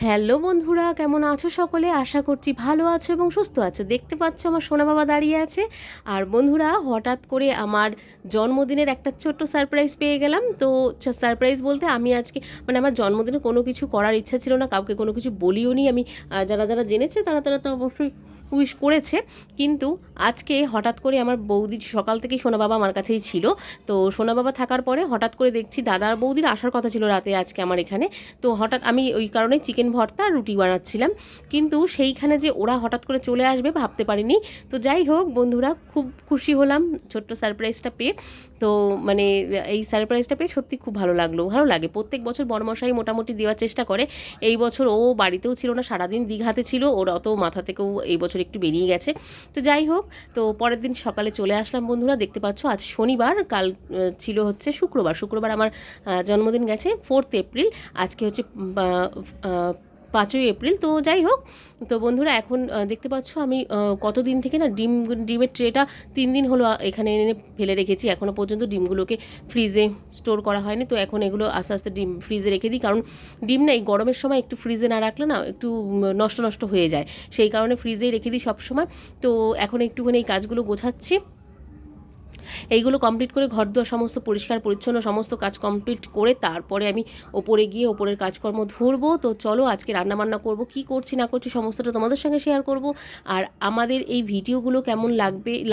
Hello বন্ধুরা, কেমন আছো সকলে? আশা করছি ভালো আছো এবং সুস্থ আছো। দেখতে পাচ্ছ আমার সোনা বাবা দাঁড়িয়ে আছে। আর বন্ধুরা, হঠাৎ করে আমার জন্মদিনের একটা ছোট্ট সারপ্রাইজ পেয়ে গেলাম। তো সারপ্রাইজ বলতে আমি আজকে আমার জন্মদিনে কোনো কিছু করার ইচ্ছা ছিল না, কাউকে কোনো কিছু বলিও নি আমি। যারা যারা জেনেছে তারা তারা তো অবশ্যই উইশ করেছে, কিন্তু আজকে হঠাৎ করে আমার বৌদি সকাল থেকেই সোনা বাবা আমার কাছেই ছিল। তো সোনা বাবা থাকার পরে হঠাৎ করে দেখছি দাদার বৌদির আসার কথা ছিল রাতে আজকে আমার এখানে। তো হঠাৎ আমি ওই কারণে চিকেন ভর্তা আর রুটি বানাচ্ছিলাম, কিন্তু সেইখানে যে ওরা হঠাৎ করে চলে আসবে ভাবতে পারিনি। তো যাই হোক বন্ধুরা, খুব খুশি হলাম ছোট্ট সারপ্রাইজটা পেয়ে। তো এই সারপ্রাইজটা পেয়ে সত্যি খুব ভালো লাগলো। ভালো লাগে, প্রত্যেক বছর বড়মশাই মোটামুটি দেওয়ার চেষ্টা করে। এই বছর ও বাড়িতেও ছিল না, সারাদিন দীঘাতে ছিল, ওর অত মাথা থেকেও এই বছর একটু বেরিয়ে গেছে। তো যাই হোক, তো পরের দিন সকালে চলে আসলাম বন্ধুরা। দেখতে পাচ্ছ আজ শনিবার, কাল ছিল হচ্ছে শুক্রবার। শুক্রবার আমার জন্মদিন গেছে 4 এপ্রিল, আজকে হচ্ছে 5ই এপ্রিল। তো যাই হোক, তো বন্ধুরা এখন দেখতে পাচ্ছ আমি কতদিন থেকে না ডিমের ট্রেটা 3 দিন হলো এখানে এনে ফেলে রেখেছি। এখনও পর্যন্ত ডিমগুলোকে ফ্রিজে স্টোর করা হয়নি। তো এখন এগুলো আস্তে আস্তে ডিম ফ্রিজে রেখে দিই, কারণ ডিম না এই গরমের সময় একটু ফ্রিজে না রাখলে না একটু নষ্ট নষ্ট হয়ে যায়, সেই কারণে ফ্রিজেই রেখে দিই সবসময়। তো এখন একটুখানি এই কাজগুলো গোছাচ্ছি। এইগুলো কমপ্লিট করে ঘর দুয়ার সমস্ত পরিষ্কার পরিচ্ছন্ন সমস্ত কাজ কমপ্লিট করে তারপরে আমি ওপরে গিয়ে ওপরের কাজকর্ম ধরবো। তো চলো আজকে রান্নাবান্না করব, কি করছি না করছি সমস্তটা তোমাদের সঙ্গে শেয়ার করব। আর আমাদের এই ভিডিওগুলো কেমন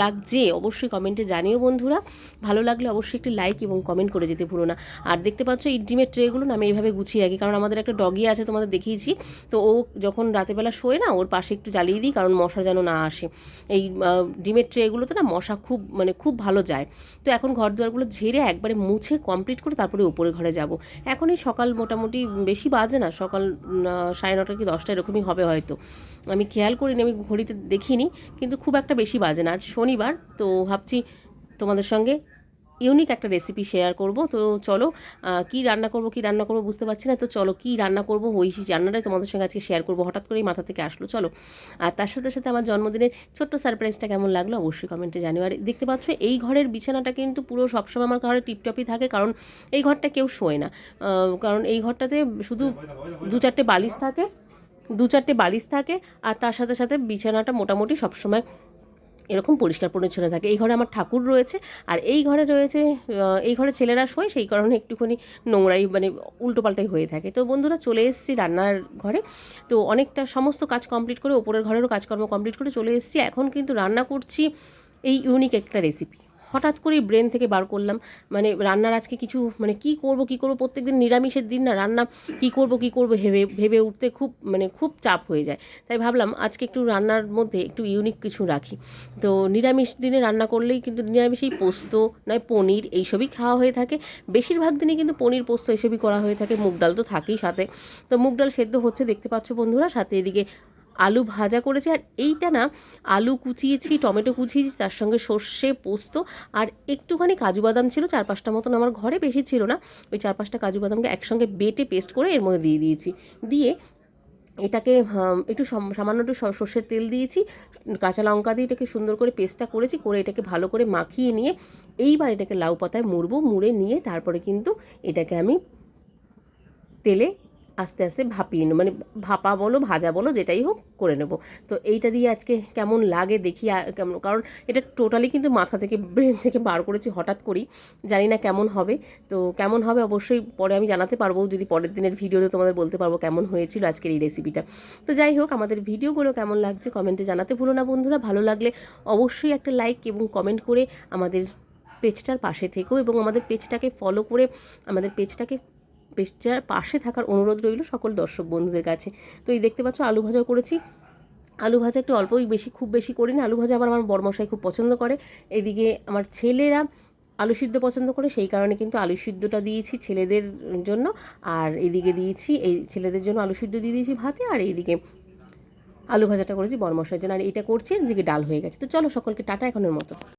লাগছে অবশ্যই কমেন্টে জানিও বন্ধুরা। ভালো লাগলে অবশ্যই একটি লাইক এবং কমেন্ট করে যেতে ভুলো না। আর দেখতে পাচ্ছ এই ডিমের ট্রেগুলো না আমি এইভাবে গুছিয়ে রাখি, কারণ আমাদের একটা ডগি আছে, তোমাদের দেখিয়েছি। তো ও যখন রাতেবেলা শোয় না, ওর পাশে একটু জ্বালিয়ে দিই, কারণ মশা যেন না আসে। এই ডিমের ট্রেগুলোতে না মশা খুব ভালো যায়। তো এখন ঘর দুয়ারগুলো ঝেড়ে একবারে মুছে কমপ্লিট করে তারপরে উপরে ঘরে যাব। এখন এই সকাল মোটামুটি বেশি বাজে না, সকাল 9:30 কি 10টা এরকমই হবে হয়তো, আমি খেয়াল করিনি, আমি ঘড়িতে দেখিনি, কিন্তু খুব একটা বেশি বাজে না। আজ শনিবার, তো ভাবছি তোমাদের সঙ্গে ইউনিক একটা রেসিপি শেয়ার করব। তো চলো কি রান্না করব বুঝতে পারছি না। তো চলো কি রান্না করব, ওই রান্নাটাই তোমাদের সঙ্গে আজকে শেয়ার করব। হঠাৎ করেই মাথা থেকে আসলো, চলো। আর তার সাথে সাথে আমার জন্মদিনের ছোট্ট সারপ্রাইজটা কেমন লাগলো অবশ্যই কমেন্টে জানিও। আর দেখতে পাচ্ছ এই ঘরের বিছানাটা কিন্তু পুরো সবসময় আমার ঘরে টিপটপই থাকে, কারণ এই ঘরটা কেউ শোয় না। কারণ এই ঘরটাতে শুধু 2-4টে বালিশ থাকে, আর তার সাথে সাথে বিছানাটা মোটামুটি সবসময় এরকম পরিষ্কার পরিচ্ছন্ন থাকে। এই ঘরে আমার ঠাকুর রয়েছে, আর এই ঘরে রয়েছে এই ঘরে ছেলেরা শোয়, সেই কারণে একটুখানি নোংরাই উল্টোপাল্টাই হয়ে থাকে। তো বন্ধুরা চলে এসেছি রান্নার ঘরে। তো অনেকটা সমস্ত কাজ কমপ্লিট করে ওপরের ঘরেরও কাজকর্ম কমপ্লিট করে চলে এসেছি। এখন কিন্তু রান্না করছি এই ইউনিক একটা রেসিপি। হঠাৎ করেই ব্রেন থেকে বার করলাম, রান্নার আজকে কিছু কী করব প্রত্যেকদিন নিরামিষের দিন না, রান্না কী করব ভেবে ভেবে উঠতে খুব চাপ হয়ে যায়। তাই ভাবলাম আজকে একটু রান্নার মধ্যে একটু ইউনিক কিছু রাখি। তো নিরামিষ দিনে রান্না করলেই কিন্তু নিরামিষেই পোস্ত নয় পনির এইসবই খাওয়া হয়ে থাকে। বেশিরভাগ দিনই কিন্তু পনির পোস্ত এইসবই করা হয়ে থাকে। মুগ ডাল তো থাকেই সাথে। তো মুগ ডাল সেদ্ধ হচ্ছে দেখতে পাচ্ছ বন্ধুরা, সাথে এদিকে আলু ভাজা করেছি। আর এইটা না আলু কুচিয়েছি, টমেটো কুচিয়েছি, তার সঙ্গে সর্ষে পোস্ত আর একটুখানি কাজু বাদাম ছিল 4-5টা মতন আমার ঘরে, বেশি ছিল না। ওই 4-5টা কাজু বাদামকে একসঙ্গে বেটে পেস্ট করে এর মধ্যে দিয়ে দিয়েছি। দিয়ে এটাকে একটু সামান্য একটু সর্ষের তেল দিয়েছি, কাঁচা লঙ্কা দিয়ে এটাকে সুন্দর করে পেস্টটা করেছি, করে এটাকে ভালো করে মাখিয়ে নিয়ে এইবার এটাকে লাউ পাতায় মুড়ে নিয়ে তারপরে কিন্তু এটাকে আমি তেলে আস্তে আস্তে ভাপিয়ে নেব, ভাপা বলো ভাজা বলো যেটাই হোক করে নেব। তো এইটা দিয়ে আজকে কেমন লাগে দেখি, কেমন, কারণ এটা টোটালি কিন্তু মাথা থেকে ব্রেন থেকে বার করেছি হঠাৎ করেই, জানি না কেমন হবে। তো কেমন হবে অবশ্যই পরে আমি জানাতে পারবো, যদি পরের দিনের ভিডিওতে তোমাদের বলতে পারবো কেমন হয়েছিল আজকের এই রেসিপিটা। তো যাই হোক, আমাদের ভিডিওগুলো কেমন লাগছে কমেন্টে জানাতে ভুলো না বন্ধুরা। ভালো লাগলে অবশ্যই একটা লাইক এবং কমেন্ট করে আমাদের পেজটার পাশে থেকেও, এবং আমাদের পেজটাকে ফলো করে আমাদের পেজটার পাশে থাকার অনুরোধ রইল সকল দর্শক বন্ধুদের কাছে। তো এই দেখতে পাচ্ছ আলু ভাজাও করেছি। আলু ভাজা একটু অল্পই, খুব বেশি করিনি। আলু ভাজা আবার আমার বড়মশাই খুব পছন্দ করে। এদিকে আমার ছেলেরা আলু সিদ্ধ পছন্দ করে, সেই কারণে কিন্তু আলু সিদ্ধটা দিয়েছি ছেলেদের জন্য। আর এদিকে দিয়েছি এই ছেলেদের জন্য আলু সিদ্ধ দিয়ে দিয়েছি ভাতে, আর এইদিকে আলু ভাজাটা করেছি বড়মশাইয়ের জন্য, আর এটা করছি, এদিকে ডাল হয়ে গেছে। তো চলো সকলকে টাটা এখনের মতো।